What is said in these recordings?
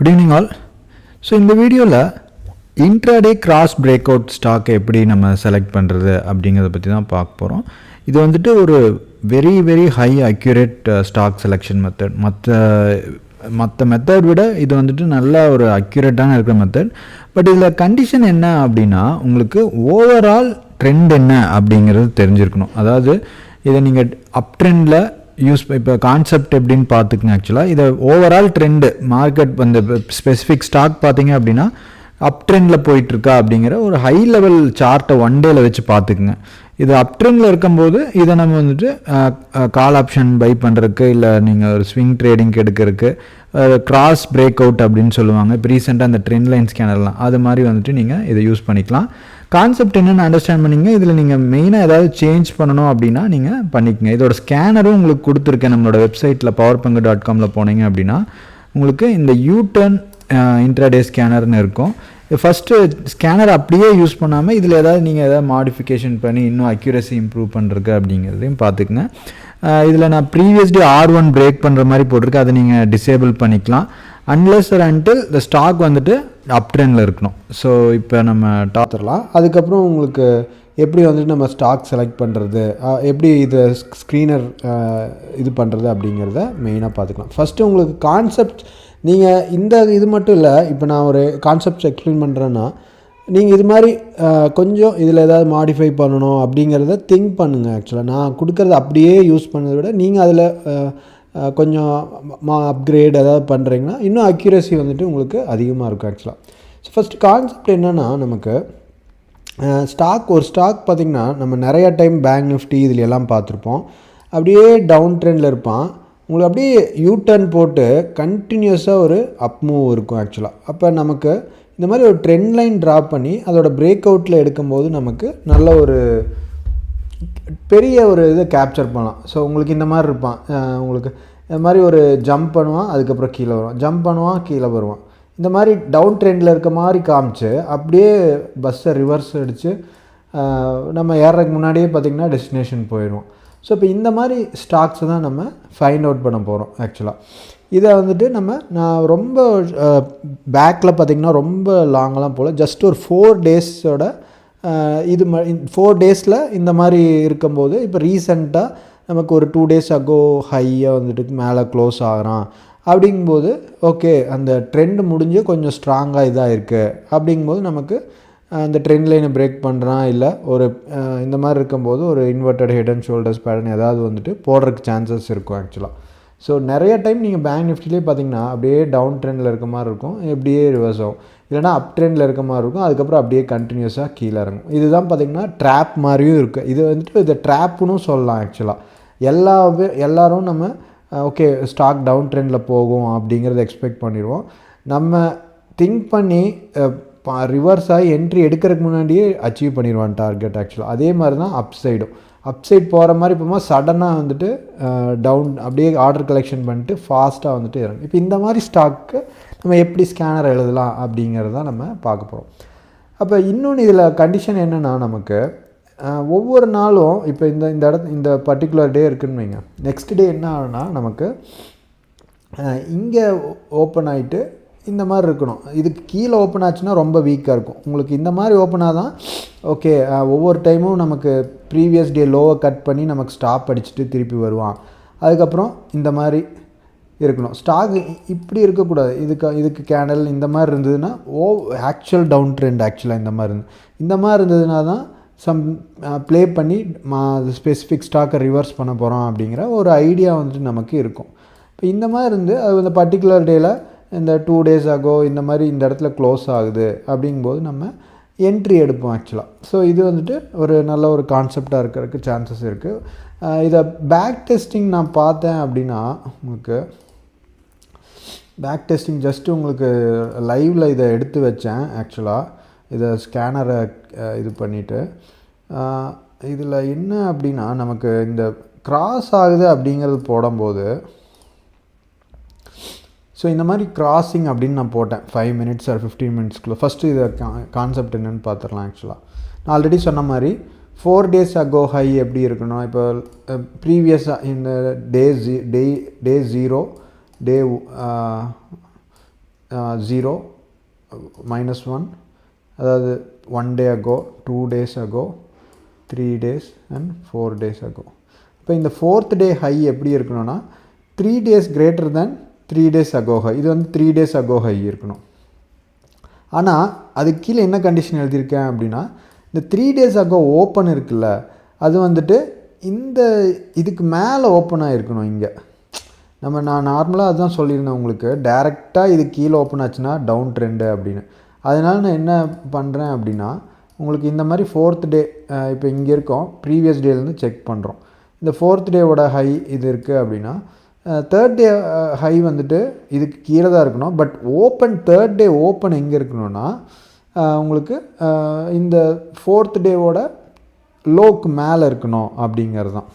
Good evening all. So in the video la intraday cross breakout stock எப்படி நம்ம select பண்றது அப்படிங்கறத பத்தி தான் பார்க்க போறோம். இது வந்துட்டு ஒரு very high accurate stock selection method. மற்ற மெத்தட் விட இது வந்துட்டு நல்ல ஒரு அக்யூரேட்டான இருக்கிற மெத்தட். பட் இதில் கண்டிஷன் என்ன அப்படின்னா உங்களுக்கு ஓவரால் ட்ரெண்ட் என்ன அப்படிங்கிறது தெரிஞ்சிருக்கணும். அதாவது இதை நீங்கள் அப் ட்ரெண்டில் யூஸ் இப்போ கான்செப்ட் எப்படின்னு பார்த்துக்குங்க. ஆக்சுவலாக இதை ஓவரால் ட்ரெண்டு மார்க்கெட் அந்த ஸ்பெசிஃபிக் ஸ்டாக் பார்த்தீங்க அப்படின்னா அப் ட்ரெண்டில் போயிட்டுருக்கா அப்படிங்கிற ஒரு ஹை லெவல் சார்ட்டை ஒன் டேயில் வச்சு பார்த்துக்குங்க. இது அப் ட்ரெண்டில் இருக்கும்போது இதை நம்ம வந்துட்டு கால் ஆப்ஷன் பை பண்ணுறதுக்கு இல்லை நீங்கள் ஒரு ஸ்விங் ட்ரேடிங் எடுக்கிறதுக்கு கிராஸ் பிரேக் அவுட் அப்படின்னு சொல்லுவாங்க. இப்போ ரீசெண்டாக அந்த ட்ரெண்ட் லைன் ஸ்கேனர்லாம் அது மாதிரி வந்துட்டு நீங்கள் இதை யூஸ் பண்ணிக்கலாம். கான்செப்ட் என்னென்னு அண்டர்ஸ்டாண்ட் பண்ணிங்க. இதில் நீங்கள் மெயினாக ஏதாவது சேஞ்ச் பண்ணணும் அப்படின்னா நீங்கள் பண்ணிக்கங்க. இதோட ஸ்கேனரும் உங்களுக்கு கொடுத்துருக்கேன் நம்மளோட வெப்சைட்டில் powerpanga.comல போனீங்க அப்படின்னா உங்களுக்கு இந்த யூடர்ன் இன்ட்ராடே ஸ்கேனர்னு இருக்கும். ஃபஸ்ட்டு ஸ்கேனர் அப்படியே யூஸ் பண்ணாமல் இதில் ஏதாவது நீங்கள் எதாவது மாடிஃபிகேஷன் பண்ணி இன்னும் அக்யூரசி இம்ப்ரூவ் பண்ணுறதுக்கு அப்படிங்கிறதையும் பார்த்துக்குங்க. இதில் நான் ப்ரீவியஸ் டே R1 பிரேக் பண்ணுற மாதிரி போட்டிருக்கேன். அதை நீங்கள் டிசேபிள் பண்ணிக்கலாம். அன்லெஸ் ஆர் அன்டில் இந்த ஸ்டாக் வந்துட்டு அப் ட்ரெண்டில் இருக்கணும். ஸோ இப்போ நம்ம பார்த்துடலாம். அதுக்கப்புறம் உங்களுக்கு எப்படி வந்துட்டு நம்ம ஸ்டாக் செலக்ட் பண்ணுறது, எப்படி இதை ஸ்க்ரீனர் இது பண்ணுறது அப்படிங்கிறத மெயினாக பார்த்துக்கலாம். ஃபஸ்ட்டு உங்களுக்கு கான்செப்ட் நீங்கள் இந்த இது மட்டும் இல்லை. இப்போ நான் ஒரு கான்செப்ட்ஸ் எக்ஸ்பிளைன் பண்ணுறேன்னா நீங்கள் இது மாதிரி கொஞ்சம் இதில் ஏதாவது மாடிஃபை பண்ணணும் அப்படிங்கிறத திங்க் பண்ணுங்கள். ஆக்சுவலாக நான் கொடுக்குறது அப்படியே யூஸ் பண்ணதை விட நீங்கள் அதில் கொஞ்சம் அப்கிரேட் ஏதாவது பண்ணுறீங்கன்னா இன்னும் அக்யூரசி வந்துட்டு உங்களுக்கு அதிகமாக இருக்கும். ஆக்சுவலாக ஸோ ஃபஸ்ட்டு கான்செப்ட் என்னென்னா நமக்கு ஒரு ஸ்டாக் பார்த்திங்கன்னா நம்ம நிறையா டைம் பேங்க் நிஃப்டி இதில் எல்லாம் பார்த்துருப்போம். அப்படியே டவுன் ட்ரெண்டில் இருப்பான். உங்களுக்கு அப்படியே யூடர்ன் போட்டு கண்டினியூஸாக ஒரு அப் மூவ் இருக்கும். ஆக்சுவலாக அப்போ நமக்கு இந்த மாதிரி ஒரு ட்ரெண்ட் லைன் ட்ராப் பண்ணி அதோட பிரேக் அவுட்டில் எடுக்கும்போது நமக்கு நல்ல ஒரு பெரிய ஒரு இதை கேப்சர் பண்ணலாம். ஸோ உங்களுக்கு இந்த மாதிரி இருப்பான். உங்களுக்கு இந்த மாதிரி ஒரு ஜம்ப் பண்ணுவான், அதுக்கப்புறம் கீழே வருவான், ஜம்ப் பண்ணுவான், கீழே வருவான். இந்த மாதிரி டவுன் ட்ரெண்டில் இருக்க மாதிரி காமிச்சு அப்படியே பஸ்ஸை ரிவர்ஸ் அடித்து நம்ம ஏறதுக்கு முன்னாடியே பார்த்திங்கன்னா டெஸ்டினேஷன் போயிடுவோம். ஸோ இப்போ இந்த மாதிரி ஸ்டாக்ஸை தான் நம்ம ஃபைண்ட் அவுட் பண்ண போகிறோம். ஆக்சுவலாக இதை வந்துட்டு நான் ரொம்ப பேக்கில் பார்த்திங்கன்னா ரொம்ப லாங்கெலாம் போல் ஜஸ்ட் ஒரு 4 டேஸோட இது 4 டேஸில் இந்த மாதிரி இருக்கும்போது இப்போ ரீசெண்டாக நமக்கு ஒரு 2 டேஸ் அகோ ஹையாக வந்துட்டு மேலே க்ளோஸ் ஆகிறான் அப்படிங்கும்போது ஓகே அந்த ட்ரெண்டு முடிஞ்சு கொஞ்சம் ஸ்ட்ராங்காக இதாக இருக்குது அப்படிங்கும்போது நமக்கு அந்த ட்ரெண்ட் லைனை பிரேக் பண்ணுறான் இல்லை ஒரு இந்த மாதிரி இருக்கும்போது ஒரு inverted head and shoulders pattern ஏதாவது வந்துட்டு போடுறதுக்கு சான்சஸ் இருக்கும். ஆக்சுவலாக ஸோ நிறைய டைம் நீங்கள் பேங்க் நிஃப்டிலே பார்த்திங்கன்னா அப்படியே டவுன் ட்ரெண்டில் இருக்க மாதிரி இருக்கும், எப்படியே ரிவர்ஸ் ஆகும், இல்லைனா அப் ட்ரெண்டில் இருக்க மாதிரி இருக்கும், அதுக்கப்புறம் அப்படியே கண்டினியூஸாக கீழே இறங்கும். இதுதான் பார்த்திங்கன்னா ட்ராப் மாதிரியும் இருக்குது. இது வந்துட்டு இதை ட்ராப்புன்னு சொல்லலாம். ஆக்சுவலாக எல்லோரும் நம்ம ஓகே ஸ்டாக் டவுன் ட்ரெண்டில் போகும் அப்படிங்கிறத எக்ஸ்பெக்ட் பண்ணிடுவோம். நம்ம திங்க் பண்ணி ரிவர்ஸ் ஆகி என்ட்ரி எடுக்கிறதுக்கு முன்னாடியே அச்சீவ் பண்ணிடுவான் டார்கெட். ஆக்சுவலாக அதே மாதிரி தான் அப்சைட் போகிற மாதிரி போகும்போது சடனாக வந்துட்டு டவுன் அப்படியே ஆர்டர் கலெக்ஷன் பண்ணிட்டு ஃபாஸ்ட்டாக வந்துட்டு இறங்கும். இப்போ இந்த மாதிரி ஸ்டாக்கு நம்ம எப்படி ஸ்கேனர் எழுதலாம் அப்படிங்கிறத நம்ம பார்க்க போகிறோம். அப்போ இன்னொன்று இதில் கண்டிஷன் என்னென்னா நமக்கு ஒவ்வொரு நாளும் இப்போ இந்த பர்டிகுலர் டே இருக்குன்னு வைங்க, நெக்ஸ்ட் டே என்ன ஆகுனா நமக்கு இங்கே ஓப்பன் ஆகிட்டு இந்த மாதிரி இருக்கணும். இதுக்கு கீழே ஓப்பன் ஆச்சுன்னா ரொம்ப வீக்காக இருக்கும். உங்களுக்கு இந்த மாதிரி ஓப்பனாக தான் ஓகே ஒவ்வொரு டைமும் நமக்கு ப்ரீவியஸ் டே லோவை கட் பண்ணி நமக்கு ஸ்டாப் அடிச்சுட்டு திருப்பி வருவான். அதுக்கப்புறம் இந்த மாதிரி இருக்கணும். ஸ்டாக் இப்படி இருக்கக்கூடாது. இதுக்கு கேண்டல் இந்த மாதிரி இருந்ததுன்னா ஆக்சுவல் டவுன் ட்ரெண்ட் ஆக்சுவலாக இந்த மாதிரி இருந்ததுனா தான் ப்ளே பண்ணி ஸ்பெசிஃபிக் ஸ்டாக்கை ரிவர்ஸ் பண்ண போகிறோம் அப்படிங்கிற ஒரு ஐடியா வந்துட்டு நமக்கு இருக்கும். இப்போ இந்த மாதிரி இருந்து அது இந்த பர்டிகுலர் டேயில் இந்த 2 டேஸ் ஆகோ இந்த மாதிரி இந்த இடத்துல க்ளோஸ் ஆகுது அப்படிங்கும்போது நம்ம என்ட்ரி எடுப்போம். ஆக்சுவலாக ஸோ இது வந்துட்டு ஒரு நல்ல ஒரு கான்செப்டாக இருக்கிறதுக்கு சான்சஸ் இருக்குது. இதை பேக் டெஸ்டிங் நான் பார்த்தேன் அப்படின்னா உங்களுக்கு பேக் டெஸ்டிங் ஜஸ்ட்டு உங்களுக்கு லைவில் இதை எடுத்து வச்சேன். ஆக்சுவலாக இதை ஸ்கேனரை இது பண்ணிவிட்டு இதில் என்ன அப்படின்னா நமக்கு இந்த கிராஸ் ஆகுது அப்படிங்கிறது போடும்போது ஸோ இந்த மாதிரி கிராசிங் அப்படின்னு நான் போட்டேன் 5 மினிட்ஸ் ஆர் 15 மினிட்ஸ்க்குள்ளே. ஃபஸ்ட்டு இதை கான்செப்ட் என்னென்னு பார்த்துடலாம். ஆக்சுவலாக நான் ஆல்ரெடி சொன்ன மாதிரி 4 டேஸ் அகோ ஹை எப்படி இருக்கணும். இப்போ ப்ரீவியஸாக இந்த டே 0 டே 0 -1 அதாவது 1 day ago 2 days ago 3 days and 4 days ago. இப்போ இந்த 4th day high எப்படி இருக்கணும்னா 3 days greater than 3 days ago high. இது வந்து 3 days ago high இருக்கணும். ஆனால் அதுக்கு கீழே என்ன கண்டிஷன் எழுதியிருக்கேன் அப்படின்னா இந்த 3 days ago ஓப்பன் இருக்குல்ல அது வந்துட்டு இந்த இதுக்கு மேலே ஓப்பன் ஆகிருக்கணும். இங்கே நான் நார்மலாக அதுதான் சொல்லியிருந்தேன் உங்களுக்கு, டைரெக்டாக இது கீழே ஓப்பன் ஆச்சுன்னா டவுன் ட்ரெண்டு அப்படின்னு. அதனால் நான் என்ன பண்ணுறேன் அப்படின்னா உங்களுக்கு இந்த மாதிரி 4th day இப்போ இங்கே இருக்கோம், ப்ரீவியஸ் டேலேருந்து செக் பண்ணுறோம். இந்த 4th டேவோட ஹை இது இருக்குது அப்படின்னா 3rd day ஹை வந்துட்டு இதுக்கு கீழே தான் இருக்கணும். But open 3rd day open எங்கே இருக்கணும்னா உங்களுக்கு இந்த 4th டேவோட லோக்கு மேலே இருக்கணும் அப்படிங்கிறது தான்.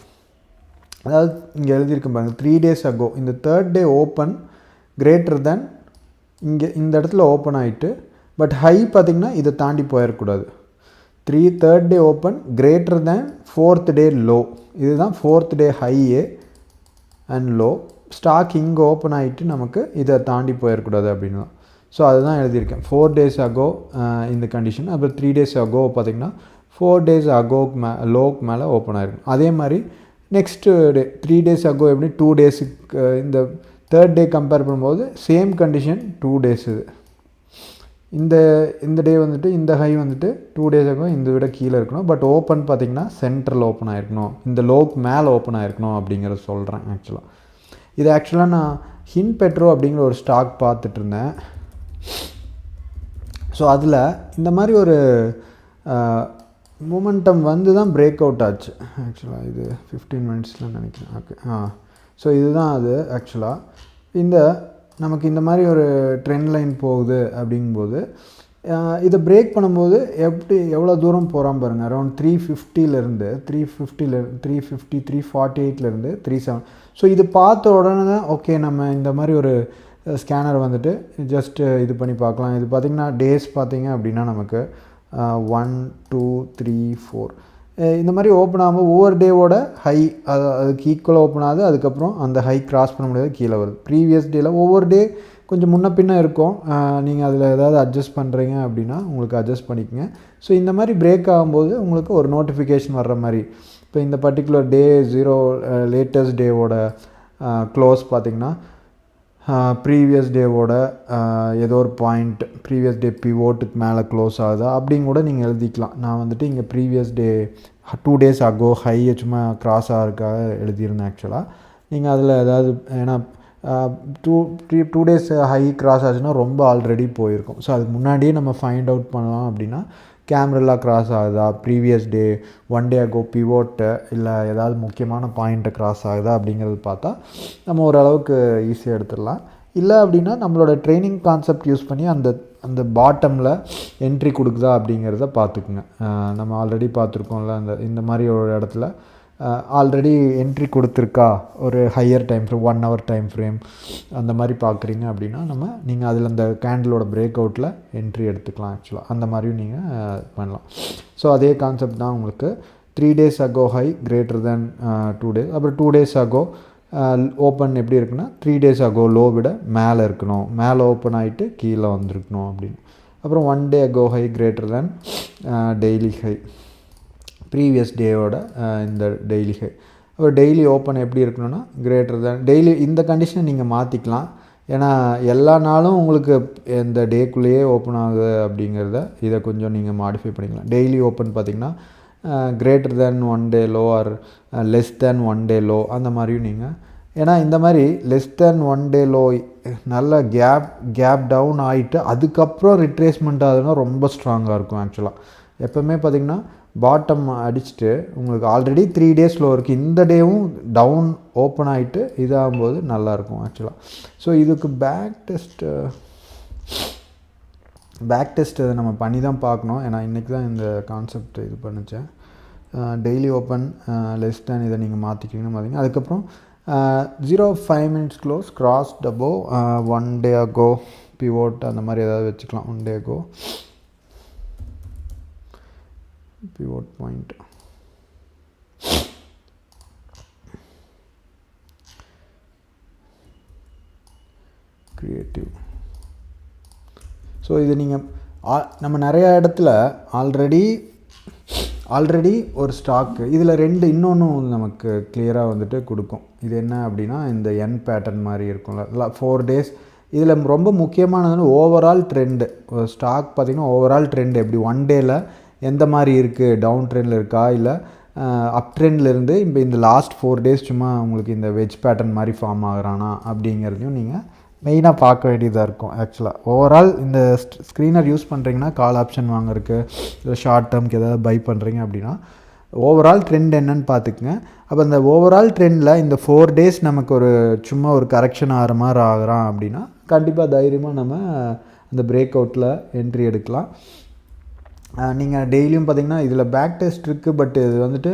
அதாவது இங்கே எழுதியிருக்க பாருங்கள் 3 days ago இந்த 3rd day ஓப்பன் கிரேட்டர் தென் இங்கே இந்த இடத்துல ஓப்பன் ஆகிட்டு பட் ஹை பார்த்திங்கன்னா இதை தாண்டி போயிடக்கூடாது. 3rd day open greater then 4th day low, இதுதான் 4th day ஹையே அண்ட் லோ. ஸ்டாக் இங்கே ஓப்பன் ஆகிட்டு நமக்கு இதை தாண்டி போயிடக்கூடாது அப்படின்னு தான். ஸோ அதுதான் எழுதியிருக்கேன் 4 days ago இந்த கண்டிஷன். அப்புறம் 3 days ago பார்த்திங்கன்னா 4 days agoக்கு லோக்கு மேலே ஓப்பன் ஆகிருக்கும். அதே மாதிரி நெக்ஸ்ட்டு டே 3 days ago எப்படி 2 daysக்கு இந்த 3rd day கம்பேர் பண்ணும்போது சேம் கண்டிஷன் 2 days இது. இந்த டே வந்துட்டு இந்த ஹை வந்துட்டு 2 days ago இந்த விட கீழே இருக்கணும். பட் ஓப்பன் பார்த்திங்கன்னா சென்ட்ரல் ஓப்பன் ஆகிருக்கணும், இந்த லோக்கு மேலே ஓப்பன் ஆகிருக்கணும் அப்படிங்கிறத சொல்கிறேன். இது ஆக்சுவலாக நான் ஹின்பெட்ரோ அப்படிங்கிற ஒரு ஸ்டாக் பார்த்துட்டு இருந்தேன். ஸோ அதில் இந்த மாதிரி ஒரு மூமெண்டம் வந்து தான் பிரேக் அவுட் ஆச்சு. ஆக்சுவலாக இது 15 minutesல நினைக்கிறேன். ஓகே ஸோ இதுதான் அது. ஆக்சுவலாக நமக்கு இந்த மாதிரி ஒரு ட்ரெண்ட் லைன் போகுது அப்படிங்கும்போது இதை பிரேக் பண்ணும்போது எவ்வளோ தூரம் போகிறான் பாருங்கள். அரௌண்ட் 350 348 37. ஸோ இது பார்த்த உடனே தான் ஓகே நம்ம இந்த மாதிரி ஒரு ஸ்கேனர் வந்துட்டு ஜஸ்ட்டு இது பண்ணி பார்க்கலாம். இது பார்த்திங்கன்னா டேஸ் பார்த்திங்க அப்படின்னா நமக்கு 1 2 3 4 இந்த மாதிரி ஓப்பன் ஆகும்போது ஒவ்வொரு டேவோட ஹை அதுக்கு ஈக்குவலாக ஓப்பன் ஆகுது. அதுக்கப்புறம் அந்த ஹை கிராஸ் பண்ண முடியாது, கீழே வருது. ப்ரீவியஸ் டேயில் ஒவ்வொரு டே கொஞ்சம் முன்ன பின்ன இருக்கும். நீங்கள் அதில் ஏதாவது அட்ஜஸ்ட் பண்ணுறீங்க அப்படின்னா உங்களுக்கு அட்ஜஸ்ட் பண்ணிக்கோங்க. ஸோ இந்த மாதிரி பிரேக் ஆகும்போது உங்களுக்கு ஒரு நோட்டிஃபிகேஷன் வர்ற மாதிரி. இப்போ இந்த பர்டிகுலர் டே 0 லேட்டஸ்ட் டேவோட க்ளோஸ் பார்த்திங்கன்னா ப்ரீவியஸ் டேவோட ஏதோ ஒரு பாயிண்ட் ப்ரீவியஸ் டே பிவோட்டுக்கு மேலே க்ளோஸ் ஆகுதா அப்படின்னு கூட நீங்கள் எழுதிக்கலாம். நான் வந்துட்டு இங்கே previous day 2 days ago high சும்மா கிராஸ் ஆகிறதுக்காக எழுதியிருந்தேன். ஆக்சுவலாக நீங்கள் அதில் ஏதாவது ஏன்னா 2 days ஹை கிராஸ் ஆச்சுன்னா ரொம்ப ஆல்ரெடி போயிருக்கும். ஸோ அதுக்கு முன்னாடியே நம்ம ஃபைண்ட் அவுட் பண்ணலாம் அப்படின்னா கேமரெல்லாம் கிராஸ் ஆகுதா, previous day 1 day ago pivot இல்லை ஏதாவது முக்கியமான பாயிண்ட்டை கிராஸ் ஆகுதா அப்படிங்கிறது பார்த்தா நம்ம ஓரளவுக்கு ஈஸியாக எடுத்துடலாம். இல்லை அப்படின்னா நம்மளோட ட்ரைனிங் கான்செப்ட் யூஸ் பண்ணி அந்த பாட்டமில் என்ட்ரி கொடுக்குதா அப்படிங்கிறத பார்த்துக்குங்க. நம்ம ஆல்ரெடி பார்த்துருக்கோம்ல இந்த மாதிரி ஒரு இடத்துல ஆல்ரெடி என்ட்ரி கொடுத்துருக்கா ஒரு higher time frame 1 hour time frame அந்த மாதிரி பார்க்குறீங்க அப்படின்னா நீங்கள் அதில் அந்த கேண்டிலோட பிரேக் அவுட்டில் என்ட்ரி எடுத்துக்கலாம். ஆக்சுவலாக அந்த மாதிரியும் நீங்கள் பண்ணலாம். ஸோ அதே கான்செப்ட் தான் உங்களுக்கு 3 days ago ஹை கிரேட்டர் தென் 2 days. அப்புறம் 2 days ago ஓப்பன் எப்படி இருக்குன்னா 3 days ago லோ விட மேலே இருக்கணும், மேலே ஓப்பன் ஆகிட்டு கீழே வந்துருக்கணும் அப்படின்னு. அப்புறம் 1 day ago high greater then daily high previous டேவோட இந்த டெய்லி ஹை. அப்புறம் டெய்லி ஓப்பன் எப்படி இருக்கணும்னா கிரேட்டர் தென் டெய்லி. இந்த கண்டிஷனை நீங்கள் மாற்றிக்கலாம். ஏன்னா எல்லா நாளும் உங்களுக்கு இந்த டேக்குள்ளேயே ஓப்பன் ஆகுது அப்படிங்கிறத இதை கொஞ்சம் நீங்கள் மாடிஃபை பண்ணிக்கலாம். டெய்லி ஓப்பன் பார்த்திங்கன்னா greater than 1 day low or less than 1 day low அந்த மாதிரியும் நீங்கள். ஏன்னா இந்த மாதிரி லெஸ் தென் 1 day லோ நல்ல கேப் டவுன் ஆகிட்டு அதுக்கப்புறம் ரிட்ரேஸ்மெண்ட் ஆகுதுன்னா ரொம்ப ஸ்ட்ராங்காக இருக்கும். ஆக்சுவலாக எப்போவுமே பார்த்திங்கன்னா பாட்டம் அடிச்சுட்டு உங்களுக்கு ஆல்ரெடி 3 days லோ இருக்குது, இந்த டேவும் டவுன் ஓப்பன் ஆகிட்டு இதாகும்போது நல்லாயிருக்கும் ஆக்சுவலாக. ஸோ இதுக்கு பேக் டெஸ்ட் அதை நம்ம பண்ணி தான் பார்க்கணும். ஏன்னா இன்றைக்கி தான் இந்த கான்செப்ட் இது பண்ணிச்சேன். டெய்லி ஓப்பன் லெஸ் தேன் இதை நீங்கள் மாற்றிக்கிங்கன்னு பார்த்தீங்கன்னா அதுக்கப்புறம் 0-5 minutes close cross turbo 1 day ago pivot அந்த மாதிரி ஏதாவது வச்சுக்கலாம். 1 day ago pivot point creative so இது நீங்கள் நம்ம நிறையா இடத்துல ஆல்ரெடி ஒரு ஸ்டாக்கு இதில் இன்னொன்று நமக்கு கிளியராக வந்துட்டு கொடுக்கும். இது என்ன அப்படின்னா இந்த என் பேட்டர்ன் மாதிரி இருக்கும்ல 4 days. இதில் ரொம்ப முக்கியமானது ஓவரால் ட்ரெண்டு. ஒரு ஸ்டாக் பார்த்திங்கன்னா ஓவரால் ட்ரெண்ட் எப்படி 1 dayல எந்த மாதிரி இருக்குது, டவுன் ட்ரெண்டில் இருக்கா இல்லை அப் ட்ரெண்ட்லேருந்து இப்போ இந்த லாஸ்ட் 4 days சும்மா உங்களுக்கு இந்த வெஜ் பேட்டர்ன் மாதிரி ஃபார்ம் ஆகுறானா அப்படிங்கிறதையும் நீங்கள் மெயினாக பார்க்க வேண்டியதாக இருக்கும். ஆக்சுவலாக ஓவரால் இந்த ஸ்க்ரீனர் யூஸ் பண்ணுறீங்கன்னா கால் ஆப்ஷன் வாங்குறதுக்கு இல்லை ஷார்ட் டேர்முக்கு எதாவது பை பண்ணுறீங்க அப்படின்னா ஓவரால் ட்ரெண்ட் என்னன்னு பார்த்துக்குங்க. அப்போ இந்த ஓவரால் ட்ரெண்டில் இந்த 4 days நமக்கு சும்மா ஒரு கரெக்ஷன் ஆகிற மாதிரி ஆகிறான் அப்படின்னா கண்டிப்பாக தைரியமாக நம்ம அந்த பிரேக் அவுட்டில் என்ட்ரி எடுக்கலாம். நீங்கள் டெய்லியும் பார்த்திங்கன்னா இதில் பேக் டெஸ்ட் இருக்குது. பட் இது வந்துட்டு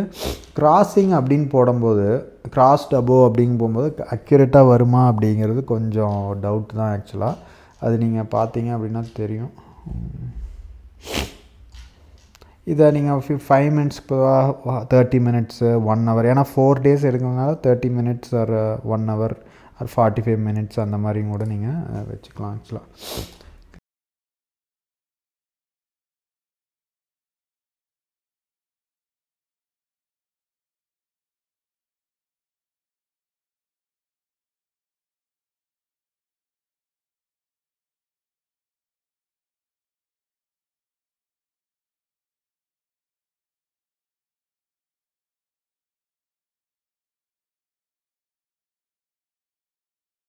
கிராஸிங் அப்படின்னு போடும்போது கிராஸ்ட் அபோவ் அப்படிங்க போகும்போது அக்யூரேட்டாக வருமா அப்படிங்கிறது கொஞ்சம் டவுட் தான் ஆக்சுவலாக. அது நீங்கள் பார்த்தீங்க அப்படின்னா தெரியும். இதை நீங்கள் 5 minutes 30 minutes 1 hour, ஏன்னா 4 days எடுக்கிறதுனால 30 minutes or 1 hour or 45 minutes அந்த மாதிரியும் கூட நீங்கள் வச்சுக்கலாம் ஆக்சுவலாக.